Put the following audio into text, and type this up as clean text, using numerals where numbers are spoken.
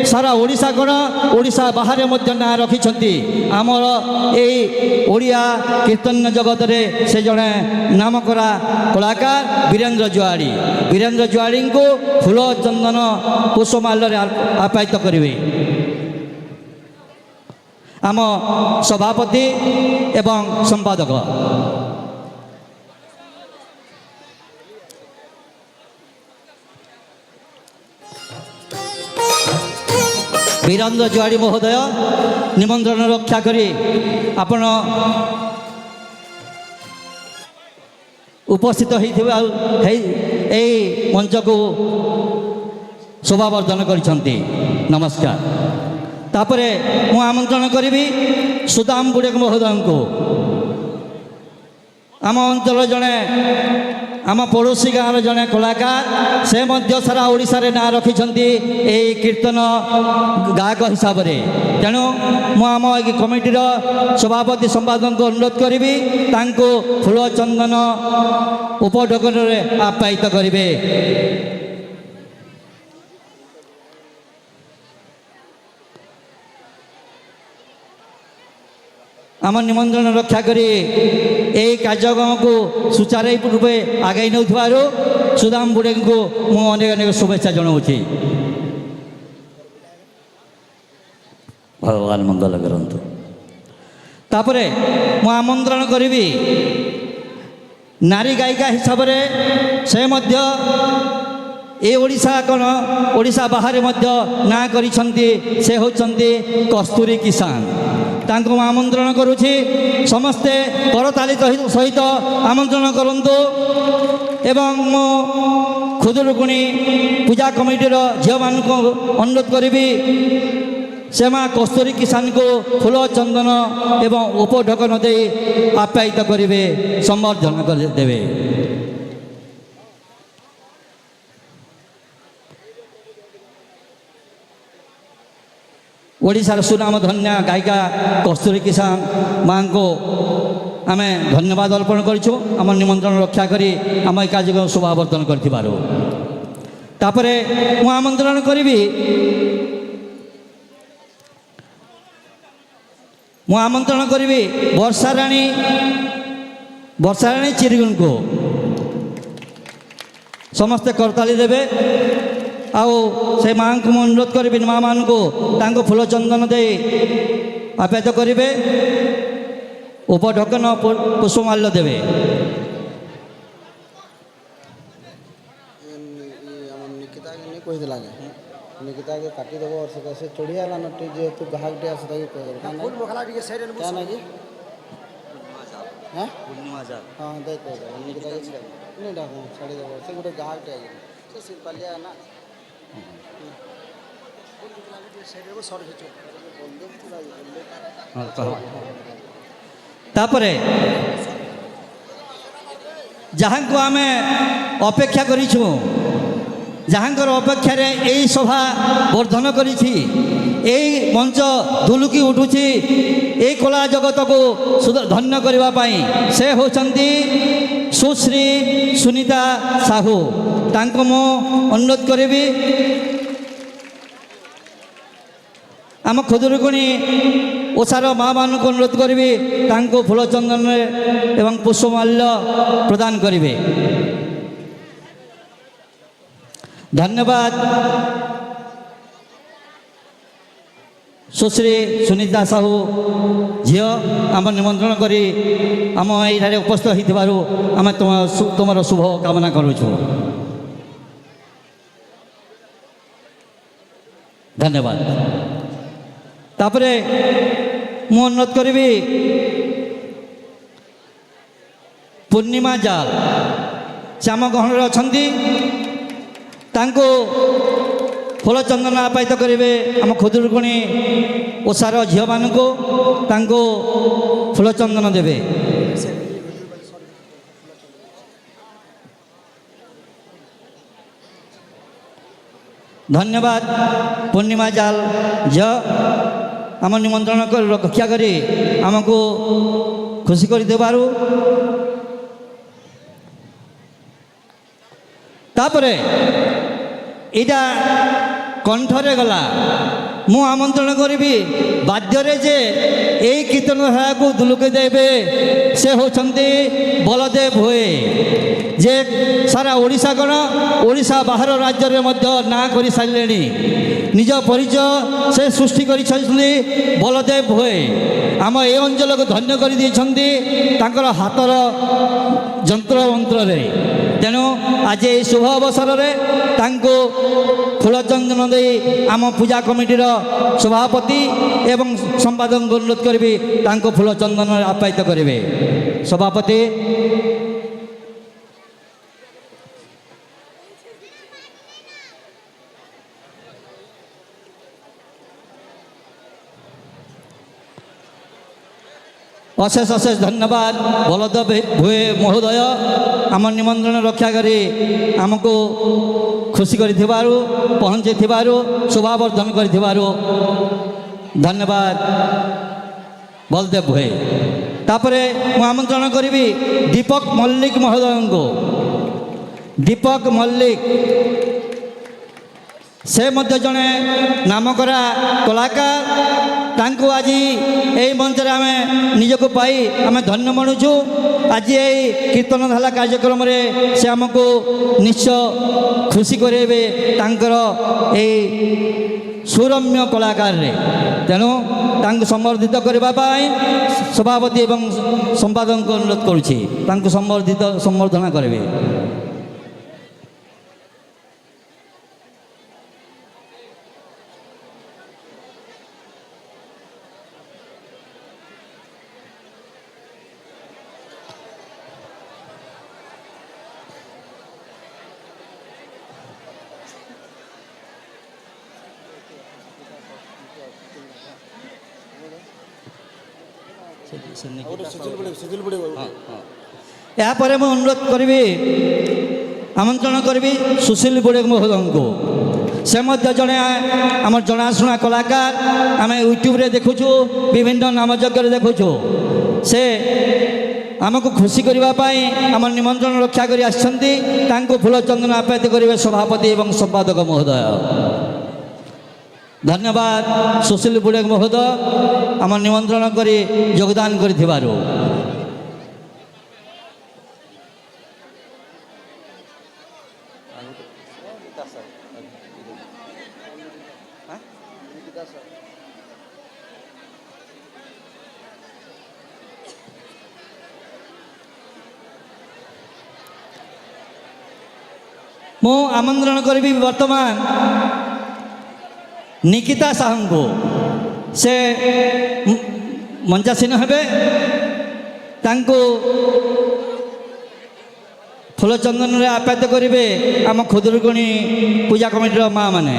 सारा ओडिशा गण ओडिशा बाहर ना रखिछंती आमर ए ओडिया कीर्तन जगत रे से जड़े नामकरा कलाकार वीरेंद्र जुआड़ी को फूल चंदन पुष्पमाल्य आप्यायित करेंगे आम सभापति एवं संपादक वीरेंद्र जुआड़ी महोदय निमंत्रण रक्षा करी आपण उपस्थित होइथिबा मंच को शोभावर्धन करिसंती। नमस्कार। तापरे मु आमंत्रण करी सुदाम बुड़े महोदय को आम अंचल जड़े आम पड़ोशी गाँव जड़े कलाकार से मध्य सारा ओडिशा रे ना रखिछंती ए कीर्तन गायक हिसाब से तेणु आम कमिटीर सभापति संपादक को अनुरोध करी फूल चंदन उपढकन आप्यायित करेंगे। आम निमंत्रण रक्षा करी ए कार्यक्रम को सुचारू रूपे आगे नौ सुदाम बुड़े को मुझे अनेक अनेक शुभेच्छा जनाऊँगी। भगवान मंगल करंतु। तापरे मु आमंत्रण करी नारी गायिका हिसाब से से मध्य ए ओडिशा कौन ओडिशा बाहर मध्य ना करिछंती से होचंती कस्तूरी किसान तांको आमंत्रण करुछि समस्ते करताली सहित आमंत्रण करंतु एवं मो खुदुरुकुणी पूजा कमिटीर झील मान को अनुरोध करी से माँ कस्तूरी किसान को फूल चंदन एवं उपढकन दे आप्यायित करेंगे संवर्धन देवे। ओडिशार सुनाम धन्य गायिका कस्तूरी किसान माँ को आम धन्यवाद अर्पण करूँ आम निमंत्रण रक्षा करी आम ये कार्यक्रम शोभावर्धन करपरे मु आमंत्रण करी वर्षाराणी चिरगुन को समस्ते करताली देवे आउ से माँ को अनुरोध करी माँ मान को फूल चंदन दे आप्यायित करेंगे उपढकन पुष्पमाल्य देवे। निकिता के काटी देव और से चढ़िया नटी जेहेतु गाहकटे आस हाँ देख निकिता के नहीं डाक छाड़ी देव से गोटे गाहकटे से सिरपालिया ना तापरे जहाँ को आम अपेक्षा करिछु जहाँकर अपेक्षा यही सभा वर्धन करी मंच दुलुकी उठुची ए कला जगत को धन्य करने से होचंती सुश्री सुनीता साहू तांको मो अनुरोध करी आम खुदुरुकुणी ओषार माँ मान को अनुरोध करी फूल चंदन एवं पुष्पमाल्य प्रदान करेंगे। धन्यवाद सुश्री सुनीता साहू झील आम निमंत्रण करी आम ये उपस्थित होइथिबारु आम तुम शुभ कामना करुछु। धन्यवाद। तापरे मु अनुरोध करी पूर्णिमा जाल श्याम गहन अच्छी तांको फूल चंदन आप्यायित करेंगे आम खुदुरुकुणी ओषार झील मान को फूल चंदन देवे। धन्यवाद पूर्णिमा जाल झील आम निमंत्रण रक्षा करी आमको खुशी कर देबारु। तापरे इटा କଣ୍ଠରେ ଗଲା। ମୁଁ ଆମନ୍ତ୍ରଣ କରିବି ବାଦ୍ୟରେ ଯେ ଏଇ କୀର୍ତ୍ତନ ଧାରାକୁ ଦୁଲୁକି ଦେବେ ସେ ହେଉଛନ୍ତି ବଳଦେବ ଭୋଏ, ଯେ ସାରା ଓଡ଼ିଶା କ'ଣ ଓଡ଼ିଶା ବାହାର ରାଜ୍ୟରେ ମଧ୍ୟ ନାଁ କରିସାରିଲେଣି। ନିଜ ପରିଚୟ ସେ ସୃଷ୍ଟି କରିଛନ୍ତି ବଳଦେବ ଭୋଏ। ଆମ ଏ ଅଞ୍ଚଳକୁ ଧନ୍ୟ କରିଦେଇଛନ୍ତି ତାଙ୍କର ହାତର ଯନ୍ତ୍ରମନ୍ତ୍ରରେ। ତେଣୁ ଆଜି ଏହି ଶୁଭ ଅବସରରେ ତାଙ୍କୁ ଫୁଲଚନ୍ଦନ ଦେଇ ଆମ ପୂଜା କମିଟିର ସଭାପତି ଏବଂ ସମ୍ପାଦକଙ୍କୁ ଅନୁରୋଧ କରିବି ତାଙ୍କୁ ଫୁଲଚନ୍ଦନରେ ଆପ୍ୟାୟିତ କରିବେ। ସଭାପତି। ଅଶେଷ ଅଶେଷ ଧନ୍ୟବାଦ ବଳଦେବ ଭୋଏ ମହୋଦୟ, ଆମ ନିମନ୍ତ୍ରଣ ରକ୍ଷା କରି ଆମକୁ ଖୁସି କରିଥିବାରୁ, ପହଞ୍ଚାଇଥିବାରୁ, ଶୋଭାବର୍ଦ୍ଧନ କରିଥିବାରୁ ଧନ୍ୟବାଦ ବଳଦେବ ଭୋଏ। ତାପରେ ମୁଁ ଆମନ୍ତ୍ରଣ କରିବି ଦୀପକ ମଲ୍ଲିକ ମହୋଦୟଙ୍କୁ। ଦୀପକ ମଲ୍ଲିକ ସେ ମଧ୍ୟ ଜଣେ ନାମକରା କଳାକାର। ତାଙ୍କୁ ଆଜି ଏହି ମଞ୍ଚରେ ଆମେ ନିଜକୁ ପାଇ ଆମେ ଧନ୍ୟ ମଣୁଛୁ। ଆଜି ଏହି କୀର୍ତ୍ତନ ଧାରା କାର୍ଯ୍ୟକ୍ରମରେ ସେ ଆମକୁ ନିଶ୍ଚୟ ଖୁସି କରାଇବେ ତାଙ୍କର ଏହି ସୁରମ୍ୟ କଳାକାରରେ। ତେଣୁ ତାଙ୍କୁ ସମ୍ବର୍ଦ୍ଧିତ କରିବା ପାଇଁ ସଭାପତି ଏବଂ ସମ୍ପାଦକଙ୍କୁ ଅନୁରୋଧ କରୁଛି ତାଙ୍କୁ ସମ୍ବର୍ଦ୍ଧନା କରିବେ। ଏହାପରେ ମୁଁ ଅନୁରୋଧ କରିବି ଆମନ୍ତ୍ରଣ କରିବି ସୁଶୀଲ ବୁଡ଼େ ମହୋଦୟଙ୍କୁ। ସେ ମଧ୍ୟ ଜଣେ ଆମର ଜଣାଶୁଣା କଳାକାର। ଆମେ ୟୁଟ୍ୟୁବରେ ଦେଖୁଛୁ, ବିଭିନ୍ନ ନାମଯଜ୍ଞରେ ଦେଖୁଛୁ। ସେ ଆମକୁ ଖୁସି କରିବା ପାଇଁ ଆମର ନିମନ୍ତ୍ରଣ ରକ୍ଷା କରି ଆସିଛନ୍ତି। ତାଙ୍କୁ ଫୁଲଚନ୍ଦନ ଆପ୍ୟାୟିତ କରିବେ ସଭାପତି ଏବଂ ସମ୍ପାଦକ ମହୋଦୟ। ଧନ୍ୟବାଦ ସୁଶୀଲ ବୁଡ଼େ ମହୋଦୟ ଆମ ନିମନ୍ତ୍ରଣ କରି ଯୋଗଦାନ କରିଥିବାରୁ। ମୁଁ ଆମନ୍ତ୍ରଣ କରିବି ବର୍ତ୍ତମାନ ନିକିତା ସାହୁଙ୍କୁ। ସେ ମଞ୍ଚାସୀନ ହେବେ। ତାଙ୍କୁ ଫୁଲଚନ୍ଦନରେ ଆପ୍ୟାୟିତ କରିବେ ଆମ ଖୁଦୁରୁକୁଣୀ ପୂଜା କମିଟିର ମା' ମାନେ।